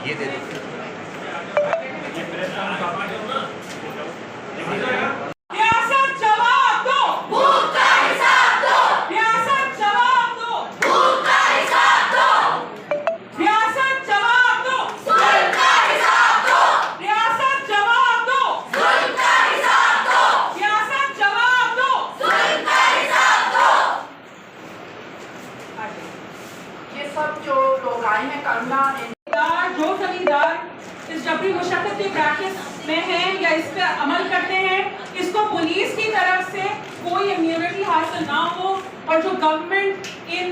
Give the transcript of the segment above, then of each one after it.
ये दे दो। रियासत जवाब दो, भूख का हिसाब दो, रियासत जवाब दो, भूख का हिसाब दो, रियासत जवाब दो, जुल्म का हिसाब दो, रियासत जवाब दो, जुल्म का हिसाब दो, रियासत जवाब दो। जुल्म का हिसाब दो। ये सब जो लोग आए हैं करना जो जमींदार इस जबरी मुशक्कत के ब्रैकेट में हैं या इस पर अमल करते हैं, इसको पुलिस की तरफ से कोई इम्यूनिटी हासिल ना हो और जो गवर्नमेंट इन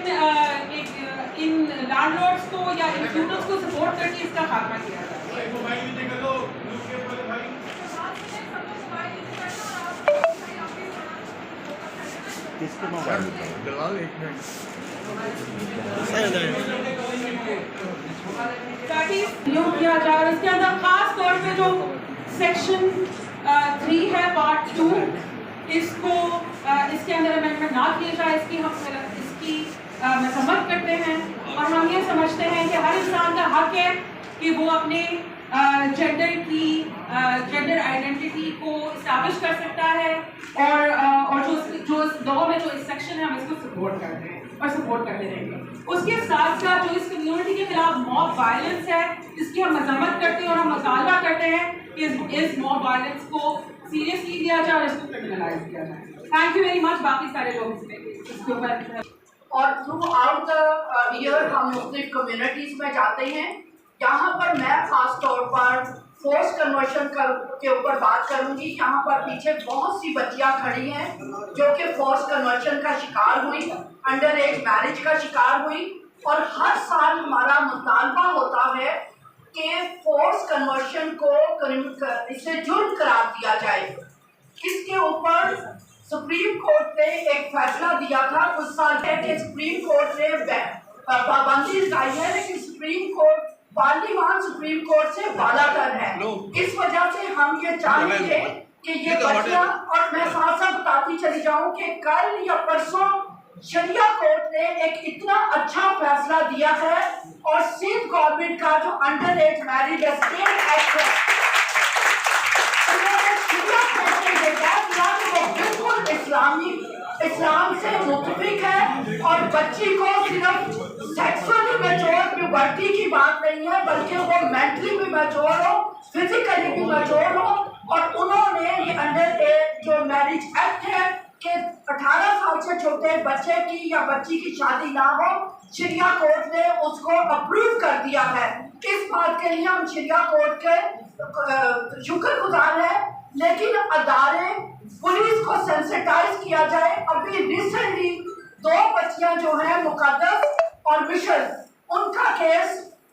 लैंडलॉर्ड्स को या इंट्रूडर्स को सपोर्ट करके इसका खात्मा किया जाए। किसके मोबाइल में दलाल एक मिनट योग किया जाए और इसके अंदर खास तौर पे जो सेक्शन 3 है पार्ट 2 इसको इसके अंदर अमेंडमेंट ना किया जाए, इसकी मजम्मत करते हैं और हम ये समझते हैं कि हर इंसान का हक है कि वो अपने जेंडर आइडेंटिटी को इस्टेब्लिश कर सकता है और जो इस लॉ में जो इस सेक्शन है हम इसको सपोर्ट करते हैं और सपोर्ट करते रहेंगे। उसके साथ साथ जो इस कम्युनिटी के खिलाफ मॉब वायलेंस है इसकी हम मजम्मत करते हैं और हम मुतालबा करते हैं कि इस मॉब वायलेंस को सीरियसली लिया जाए और इसको क्रिमिनलाइज किया जाए। Thank you very much. बाकी सारे लोग इसके ऊपर और थ्रू आउट द ईयर हम मुख्तलिफ कम्युनिटीज़ में जाते हैं। यहाँ पर मैं ख़ास तौर पर फोर्स कन्वर्शन के ऊपर बात करूँगी। यहाँ पर पीछे बहुत सी बच्चियाँ खड़ी हैं जो कि फोर्स कन्वर्शन का शिकार हुई, अंडर एज मैरिज का शिकार हुई और हर साल हमारा मुतालबा होता है कि फोर्स कन्वर्शन को इसे जुर्म करार दिया जाए। इसके ऊपर सुप्रीम कोर्ट ने एक फैसला दिया था कुछ साल पहले। सुप्रीम कोर्ट ने पाबंदी लगाई है, लेकिन सुप्रीम कोर्ट पार्लियामान सुप्रीम कोर्ट से बालातर है। इस वजह से हम ये चाहेंगे कि ये बच्चियां, और मैं साथ साथ बताती चली जाऊं कि कल या परसों शरिया कोर्ट ने एक इतना अच्छा फैसला दिया है और सिंध गवर्नमेंट का जो under as marriage state act है बिल्कुल इस्लाम से मुतफिक है और बच्ची को सिर्फ सेक्सुअली मैच्योर प्यूबर्टी की बात नहीं है बल्कि वो मेंटली भी मैच्योर हो, फिजिकली भी मैच्योर हो। और उन्होंने ये अंडर एज जो मैरिज एक्ट है कि 18 साल से छोटे बच्चे की या बच्ची की शादी ना हो, शरिया कोर्ट ने उसको अप्रूव कर दिया है। इस बात के लिए हम शरिया कोर्ट के शुक्रगुजार हैं। लेकिन अदारे पुलिस को सेंसिटाइज किया जाए। अभी रिसेंटली 2 बच्चियां जो हैं मुकद्दस और मिशल, उनका केस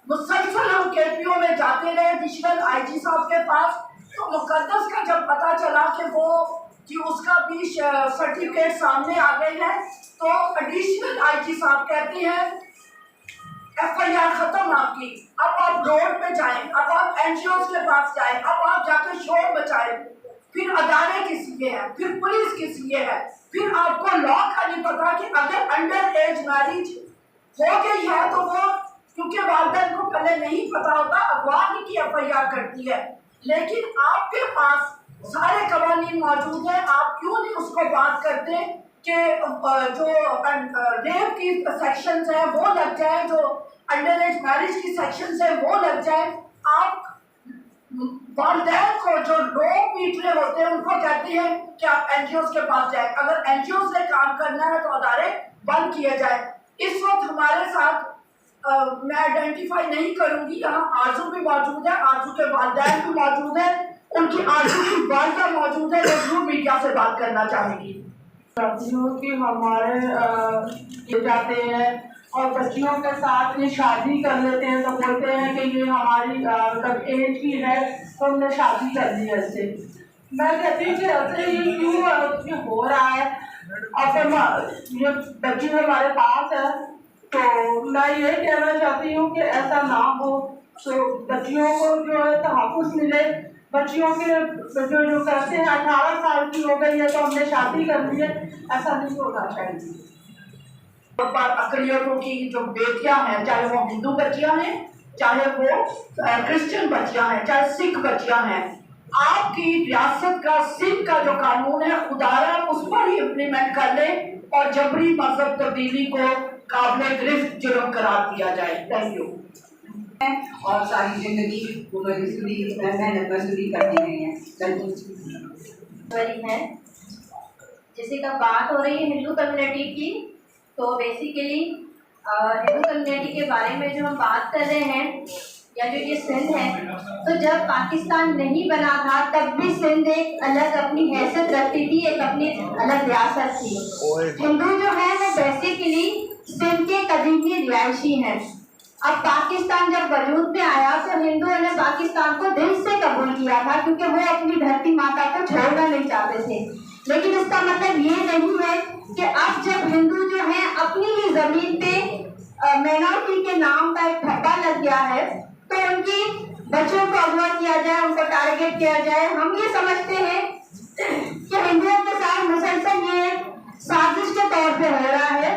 मुसलसल हम केपीओ में जाते रहे एडिशनल आईजी साहब के पास। तो मुकद्दस का जब पता चला कि उसका भी सर्टिफिकेट सामने आ गए हैं तो एडिशनल आईजी साहब कहते हैं FIR खत्म आपकी, अब आप रोड पे जाएं, अब आप NGOs के पास जाएं, अब आप जाकर शोर बचाएं। फिर अदालत किस लिए है, फिर पुलिस किस लिए है, फिर आपको लॉ का नहीं पता कि अगर अंडर एज मैरिज हो गई है तो वो क्योंकि वालिदैन को पहले नहीं पता होता अगवा की FIR करती है। लेकिन आपके पास सारे कवानीन मौजूद हैं, आप क्यों नहीं उसको बात करते कि जो रेप की सेक्शंस हैं वो लग जाए, जो अंडर एज मैरिज की सेक्शंस हैं वो लग जाए। आप वालिदैन को जो लोग पीट रहे होते हैं उनको कहते हैं कि आप NGOs के पास जाए। अगर NGOs से काम करना है तो अदारे बंद किए जाए। इस वक्त हमारे साथ मैं आइडेंटिफाई नहीं करूंगी, यहाँ आरजू भी मौजूद है, आरजू के वालिदैन भी मौजूद है, उनकी आरजू की वालिदा मौजूद है जो जरूर मीडिया से बात करना चाहेंगी। बच्चियों की हमारे ये जाते हैं और बच्चियों के साथ ये शादी कर लेते हैं तो बोलते हैं कि ये हमारी मतलब एज की है तो हमने शादी कर दी है इससे। मैं कहती हूँ कि ऐसे ये क्यों हो रहा है। और ये बच्ची हमारे पास है तो मैं ये कहना चाहती हूँ कि ऐसा ना हो, तो बच्चियों को जो है तहफ़्फ़ुज़ मिले। बच्चियों के जो कहते हैं 18 साल की हो गई है तो हमने शादी कर ली है, ऐसा नहीं होना चाहिए। अकलियतों की जो बेटियां हैं, चाहे वो हिंदू बच्चियां हैं चाहे वो क्रिश्चियन बच्चियां हैं, चाहे सिख बच्चियां हैं। आपकी रियासत का सिंध का जो कानून है खुदारा उस पर ही इम्प्लीमेंट कर ले और जबरी मजहब तब्दीली को काबिल गिरफ्त जुर्म करार दिया जाए। Thank you. और सारी जिंदगी वो मेहनत मजदूरी करती रही हैं। है जैसे का बात हो रही है हिंदू कम्युनिटी की, तो बेसिकली हिंदू कम्युनिटी के बारे में जो हम बात कर रहे हैं या जो ये सिंध है, तो जब पाकिस्तान नहीं बना था तब भी सिंध एक अलग अपनी हैसियत रखती थी, एक अपनी अलग रियासत थी। हिंदू जो है वो बेसिकली सिंध के कदीमी रिहायशी हैं। अब पाकिस्तान जब वजूद में आया तो हिंदुओं ने पाकिस्तान को दिल से कबूल किया था, क्योंकि वो अपनी धरती माता को छोड़ना नहीं चाहते थे। लेकिन इसका मतलब ये नहीं है कि अब जब हिंदू जो है अपनी ही जमीन पे माइनॉरिटी के नाम का एक ठप्पा लग गया है तो उनकी बच्चों को अगवा किया जाए, उनको टारगेट किया जाए। हम ये समझते हैं कि हिंदुओं के साथ मुसलसल ये साजिश के तौर पे हो रहा है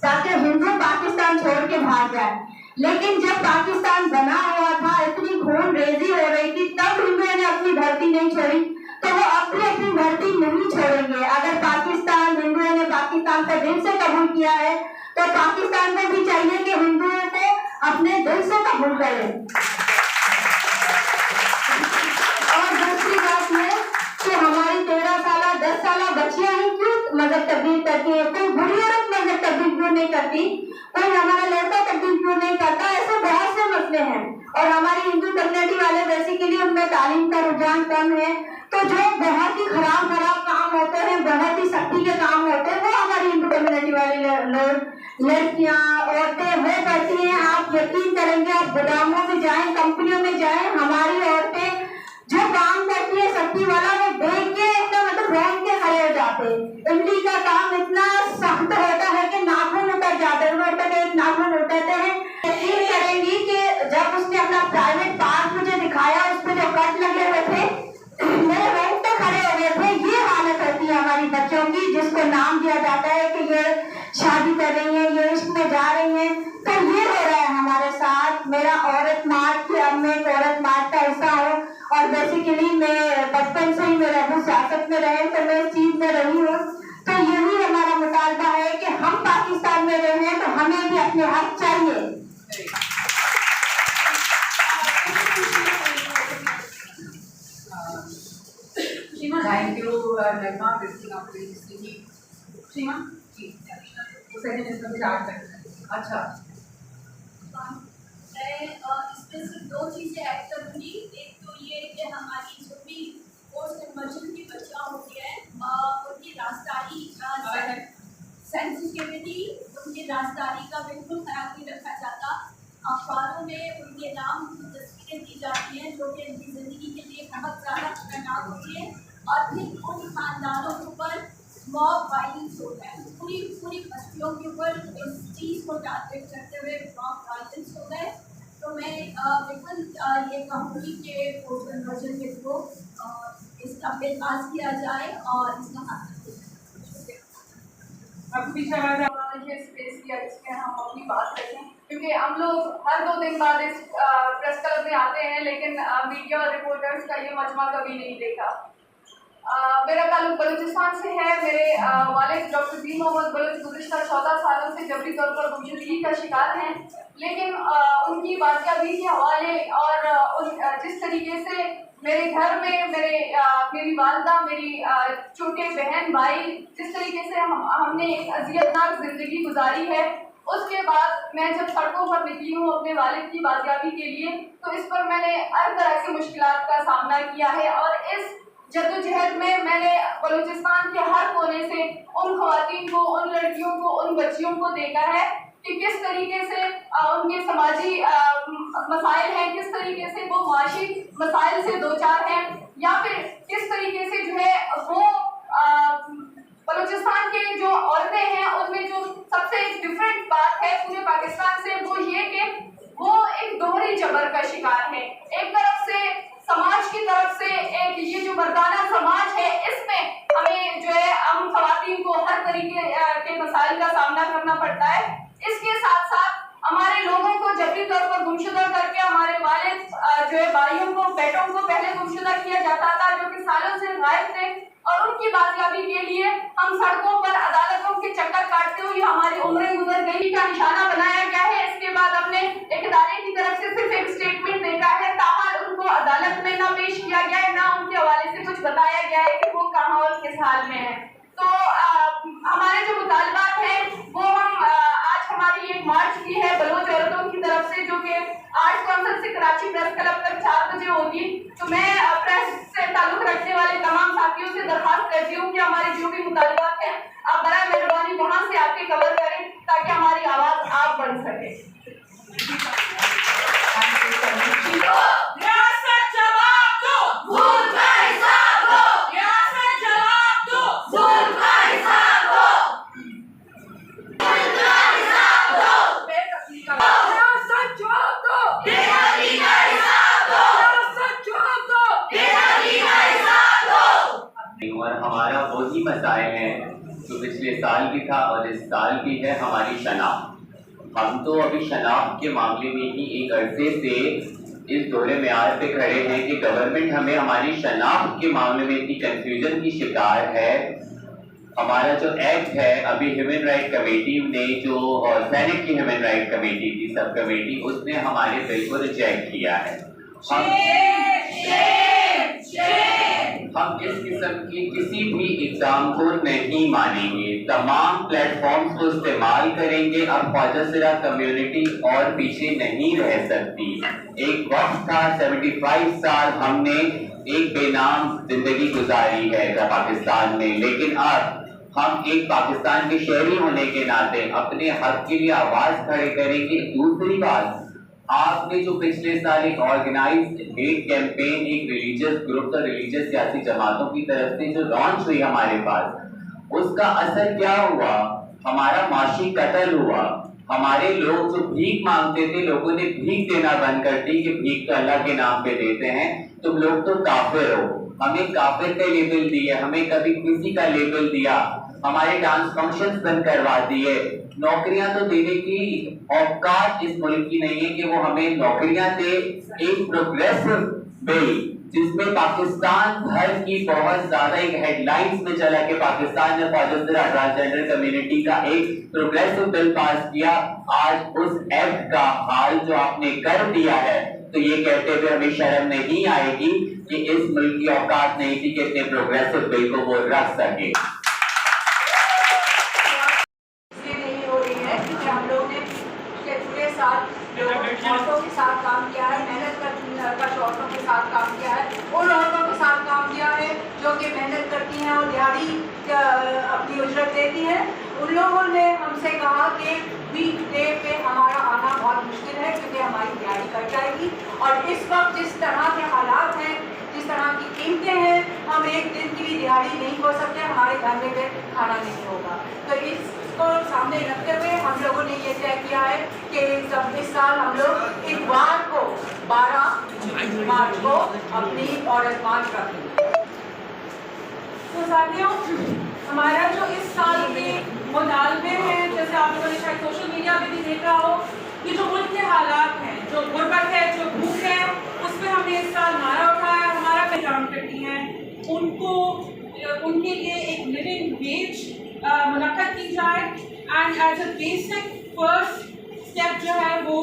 ताकि हिंदू पाकिस्तान छोड़ के भाग जाए। लेकिन जब पाकिस्तान बना हुआ था, इतनी खून रेजी हो रही थी, तब हिंदुओं ने अपनी धरती नहीं छोड़ी, तो वो अपनी अपनी धरती नहीं छोड़ेंगे। अगर पाकिस्तान हिंदुओं ने पाकिस्तान का दिल से कबूल किया है तो पाकिस्तान को भी चाहिए कि हिंदुओं को अपने दिल से कबूल करें। और दूसरी बात ये कि हमारी 13 साल 10 साल बच्चियां ही क्यों मजहब तब्दील करती है, कोई बुरी औरत मजहब तब्दील क्यों नहीं करती, कोई हमारा लड़का तब्दील क्यों नहीं करता, ऐसे बहुत से मसले हैं। और हमारी हिंदू कम्युनिटी वाले बेसिकली उनमें तालीम का रुझान कम है, तो जो बहुत ही खराब काम होते हैं, बहुत ही सख्ती के काम होते हैं, वो हमारी हिंदू कम्युनिटी वाले लड़कियां औरतें वो करती हैं। आप यकीन करेंगे, आप गोदामों में जाएं, कंपनियों में जाएं, हमारी औरतें जो काम करती है सख्ती वाला, वो देख के एकदम मतलब रोक के खड़े हो जाते हैं। इमली का काम इतना सख्त होता है कि नाखून उतर जाते हैं, एक नाखून उतरते हैं। यकीन करेंगी कि जब उसने अपना प्राइवेट पार्ट मुझे दिखाया, उस पर जो कट लगे हुए थे, मेरे रोंगटे खड़े हो गए थे। ये हालत होती है हमारी बच्चों की, जिसको नाम दिया जाता है कि ये शादी कर रही है, ये इश्क में जा रही है। तो ये हो रहा है हमारे साथ। मेरा औरत मार्च के अब मैं एक औरत मार्च का हिस्सा हूँ और बेसिकली मैं बचपन से ही मेरा वो सियासत में रहे, तो मैं इस चीज में रही हूँ। तो यही हमारा मुतालबा है कि हम पाकिस्तान में रहे हैं तो हमें भी अपने हक चाहिए। थैंक यू नगमा सीमा अच्छा। मैं इसमें सिर्फ 2 चीज़ें ऐड करूँगी। एक तो ये कि हमारी जो भी पोस्ट कन्वर्जन की बच्चियाँ होती हैं, उनकी राजदारी सेंसिटिविटी, उनकी राजदारी का बिल्कुल ख्याल नहीं रखा जाता। अखबारों में उनके नाम, उनकी तस्वीरें दी जाती हैं जो कि उनकी ज़िंदगी के लिए बहुत ज़्यादा खतरनाक होती है, और फिर उन खानदानों के ऊपर मॉब वायलेंस होता है। पूरी बस्तियों के ऊपर इस चीज़ को टारगेट करते हुए मॉब वायलेंस होता है। तो मैं बिल्कुल ये कहूँगी कि पोस्ट कन्वर्जन के थ्रू इसका बिल पास किया जाए और इसका अब पीछे ये स्पेस किया जिसमें हम अपनी बात रखें, क्योंकि हम लोग हर 2 दिन बाद इस प्रेस क्लब में आते हैं, लेकिन मीडिया और रिपोर्टर्स का ये मजमा कभी नहीं देखा। मेरा ताल्लुक बलूचिस्तान से है। मेरे वालिद डॉक्टर दी मोहम्मद बलूच गुज़िश्ता 14 सालों से जबरी तौर पर गुमशुदगी का शिकार हैं, लेकिन उनकी बादशाही के हवाले और जिस तरीके से मेरे घर में मेरी वालदा, मेरी छोटे बहन भाई, जिस तरीके से हमने एक अज़ियतनाक ज़िंदगी गुजारी है, उसके बाद मैं जब सड़कों पर निकली हूँ अपने वालिद की बादशाही के लिए, तो इस पर मैंने हर तरह की मुश्किलात का सामना किया है। और इस जद्दोजहद में मैंने बलूचिस्तान के हर कोने से उन ख़वातीन को, उन लड़कियों को, उन बच्चियों को देखा है कि किस तरीके से उनके समाजी मसाइल हैं, किस तरीके से वो माशी मसाइल से दो चार हैं, या फिर किस तरीके से जो है वो बलूचिस्तान के जो औरतें हैं उनमें जो सबसे डिफरेंट बात है पूरे पाकिस्तान से, वो ये कि वो एक दोहरी जबर का शिकार है। एक तरफ से समाज की तरफ से एक ये जो मर्दाना समाज है, इसमें हमें जो है हम ख़वातीन को हर तरीके के मसाइल का सामना करना पड़ता है। इसके साथ साथ हमारे लोगों को को जबरी तौर पर गुमशुदा करके हमारे वालिद जो है भाइयों को, बेटों को पहले गुमशुदा किया जाता था, जो कि सालों से गायब थे, और उनकी बाजियाबी के लिए हम सड़कों पर अदालतों के चक्कर काटते हुए हमारी उम्रें गुजर गई का निशाना बनाया गया है। इसके बाद हमने एक इदारे की तरफ से सिर्फ एक स्टेटमेंट देखा है, ताहल उनको अदालत में ना पेश किया गया है, ना उनके हवाले से कुछ बताया गया है कि वो कहाँ और किस हाल में है। तो हमारे जो मुतालबात हैं वो हम आज हमारी एक मार्च की है बलोच औरतों की तरफ से, जो कि आर्ट्स काउंसिल से कराची प्रेस क्लब तक 4 बजे होगी। तो मैं प्रेस से ताल्लुक रखने वाले तमाम साथियों से दरख्वास्त करती हूँ कि हमारे जो भी मुतालबात हैं आप बराए मेहरबानी वहाँ से आके कवर करें ताकि हमारी आवाज़ आप बन सके। रियासत जवाब दो, भूल का हिसाब दो। रियासत जवाब दो, भूल का हिसाब दो। भूल का हिसाब दो। रियासत जवाब दो, बेहदी का हिसाब दो। रियासत जवाब दो, बेहदी का हिसाब दो। और हमारा वही मसाइल है जो पिछले साल भी था और इस साल भी है, हमारी शनाख्त। हम तो अभी शनाख्त के मामले में ही एक अरसे से इस दोहरे मेयार पे खड़े हैं कि गवर्नमेंट हमें हमारी शनाख्त के मामले में इतनी कंफ्यूजन की शिकार है। हमारा जो एक्ट है, अभी ह्यूमन राइट कमेटी ने जो सेनेट की ह्यूमन राइट कमेटी थी, सब कमेटी, उसने हमारे बिल को रिजेक्ट किया है। हम इस किस्म की किसी भी इक़दाम को नहीं मानेंगे, तमाम प्लेटफॉर्म्स को इस्तेमाल करेंगे। अब ख्वाजा सिरा कम्युनिटी और पीछे नहीं रह सकती। एक वक्त था 75 साल हमने एक बेनाम जिंदगी गुजारी है पाकिस्तान में, लेकिन अब हम एक पाकिस्तान के शहरी होने के नाते अपने हक के लिए आवाज खड़े करेंगे। दूसरी बात, आपने जो पिछले साल एक ऑर्गेनाइज्ड हेट कैंपेन एक रिलीजियस ग्रुप और रिलीजियस सियासी जमातों की तरफ से जो लॉन्च हुई हमारे पास, उसका असर क्या हुआ? हमारा माशी कत्ल हुआ। हमारे लोग जो भीख मांगते थे, लोगों ने भीख देना बंद कर दी कि भीख तो अल्लाह के नाम पे देते हैं, तुम लोग तो काफिर हो। हमें काफिर का लेबल दिया, हमें कभी किसी का लेबल दिया, हमारे डांस फंक्शंस बंद करवा दिए। नौकरियां तो देने की औकात इस मुल्क की नहीं है कि वो हमें नौकरियां दे। एक प्रोग्रेसिव बिल जिसमें पाकिस्तान भर की बहुत ज्यादा एक हेडलाइंस में चला कि पाकिस्तान ने ट्रांसजेंडर कम्युनिटी का एक प्रोग्रेसिव बिल पास किया। आज उस एक्ट का हाल जो आपने कर दिया है, तो ये कहते हुए हमें शर्म नहीं आएगी कि इस मुल्क की औकात नहीं थी कि इतने प्रोग्रेसिव बिल को वो रख सके। हम लोग ने पूरे साल जो औरतों के साथ काम किया है, मेहनत कर औरतों के साथ काम किया है, उन औरतों के साथ काम किया है जो कि मेहनत करती हैं और दिहाड़ी अपनी उजरत देती हैं। उन लोगों ने हमसे कहा कि वीक डे पे हमारा आना बहुत मुश्किल है क्योंकि हमारी दिहाड़ी कट जाएगी, और इस वक्त जिस तरह के हालात हैं, जिस तरह की कीमतें हैं, हम एक दिन की भी दिहाड़ी नहीं हो सकते, हमारे घर में खाना नहीं होगा। तो इसको सामने रखते हुए हम लोगों ने ये तय किया है कि इस साल हम लोग इतवार को 12 मार्च को अपनी औरत मार्च रखेंगे। तो साथियों, हमारा जो इस साल के मुतालबे हैं, जैसे आप लोगों ने शायद सोशल मीडिया पे भी देखा हो, कि जो मुल्क के हालात हैं, जो गुर्बत है, जो भूख है, उस पर हमने इस साल नारा उठाया। हमारा पैगाम करती हैं उनको, उनके लिए एक लिविंग वेज मुनक्कद की जाए, and as a basic first step जो है वो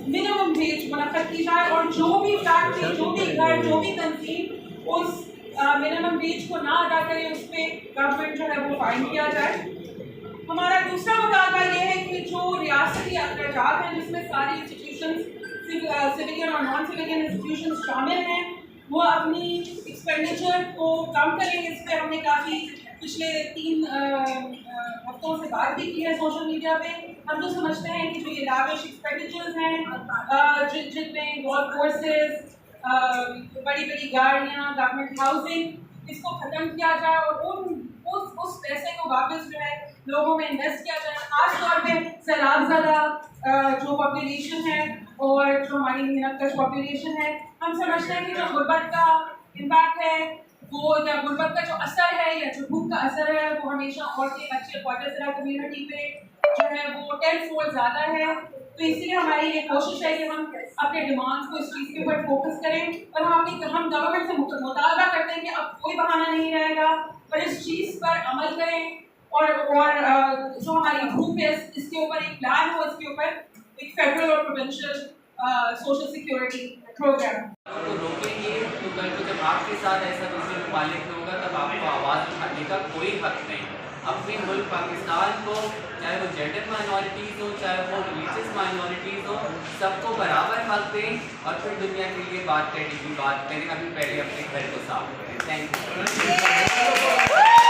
मिनिमम वेज मुनक्कद की जाए, और जो भी फैक्ट्री, जो भी घर, जो भी तंजीम उस मिनिमम वेज को ना अदा करे, उस पर गवर्नमेंट जो है वो फाइन किया जाए। हमारा दूसरा मुतालबा ये है कि जो रियासती अखराजात हैं, जिसमें सारी इंस्टीट्यूशंस, सिविलियन और नॉन सिविलियन इंस्टीट्यूशंस शामिल हैं, वो अपनी एक्सपेंडिचर को कम करेंगे। इस पर हमने काफ़ी पिछले 3 हफ्तों से बात भी की है सोशल मीडिया पे। हम तो समझते हैं कि जो ये लाविश एक्सपेंडिचर्स हैं, जिनमें गोल्फ कोर्सेज, बड़ी बड़ी गाड़ियाँ, गवर्नमेंट हाउसिंग, इसको ख़त्म किया जाए और उस पैसे को वापस जो है लोगों में इन्वेस्ट किया जाए। खास तौर पे सैलाब जो पॉपुलेशन है और जो हमारी मेहनत पॉपुलेशन है, हम समझते हैं कि जो गुर्बत का इम्पैक्ट है वो, या गुर्बत का जो असर है, या जो भूख का असर है, वो हमेशा और के बच्चे ख्वाजा सिरा कम्युनिटी पे जो है वो 10 फोल्ड ज़्यादा है। तो इसीलिए हमारी ये कोशिश है कि हम अपने डिमांड्स को इस चीज़ के ऊपर फोकस करें और हम गवर्नमेंट से मुतालबा करते हैं कि अब कोई बहाना नहीं रहेगा और इस चीज़ पर अमल करें और जो हमारी ग्रुप है इसके ऊपर एक प्लान हो, इसके ऊपर एक फेडरल और प्रोविंशियल सोशल सिक्योरिटी प्रोग्राम तो रोकेंगे तो कल को जब आपके साथ ऐसा दूसरे मुमालिक में होगा तब आपको आवाज़ उठाने का कोई हक नहीं। अपने मुल्क पाकिस्तान को, चाहे वो जेंडर माइनॉरिटीज़ हो, चाहे वो रिलीजियस माइनॉरिटीज़ हो, सबको बराबर हक दें और फिर दुनिया के लिए बात करने की बात करें। अभी पहले अपने घर को साफ करें। Thank you.